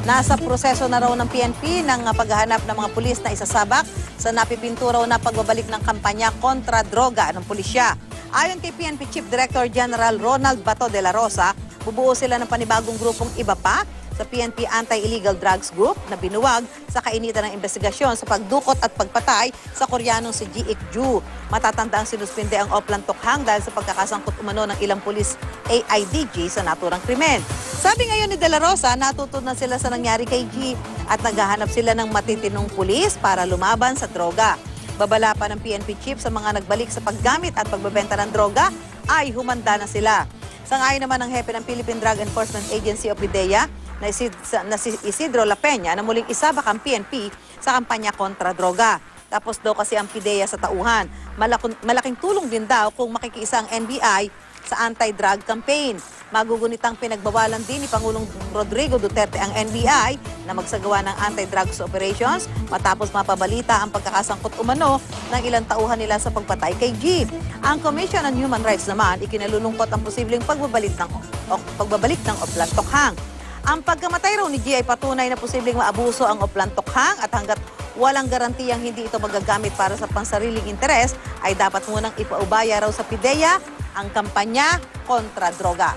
Nasa proseso na raw ng PNP ng paghahanap ng mga pulis na isasabak sa napipinto raw na pagbabalik ng kampanya kontra droga ng pulisya. Ayon kay PNP Chief Director General Ronald Bato de la Rosa, bubuo sila ng panibagong grupong iba pa sa PNP Anti-Illegal Drugs Group na binuwag sa kainitan ng investigasyon sa pagdukot at pagpatay sa Koreanong si Ji Ik-ju. Matatanda ang sinuspinde ang Oplan Tokhang dahil sa pagkakasangkot umano ng ilang pulis AIDG sa naturang krimen. Sabi ngayon ni De La Rosa, natuto na sila sa nangyari kay Ji at naghahanap sila ng matitinong pulis para lumaban sa droga. Babala pa ng PNP Chief sa mga nagbalik sa paggamit at pagbebenta ng droga ay humanda na sila. Sangayon naman ng hepe ng Philippine Drug Enforcement Agency o PDEA na si Isidro La Peña na muling isabak ang PNP sa kampanya kontra droga. Tapos daw kasi ang PDEA sa tauhan. Malaking tulong din daw kung makikiisa ang NBI sa anti-drug campaign. Magugunitang pinagbawalan din ni Pangulong Rodrigo Duterte ang NBI na magsagawa ng anti-drugs operations matapos mapabalita ang pagkakasangkot umano ng ilang tauhan nila sa pagpatay kay G. Ang Commission on Human Rights naman ikinalulungkot ang posibleng pagbabalik ng Oplan Tokhang. Ang pagkamatay raw ni G ay patunay na posibleng maabuso ang Oplan Tokhang at hanggat walang garantiyang hindi ito magagamit para sa pansariling interes ay dapat munang ipaubaya raw sa PDEA ang kampanya kontra droga.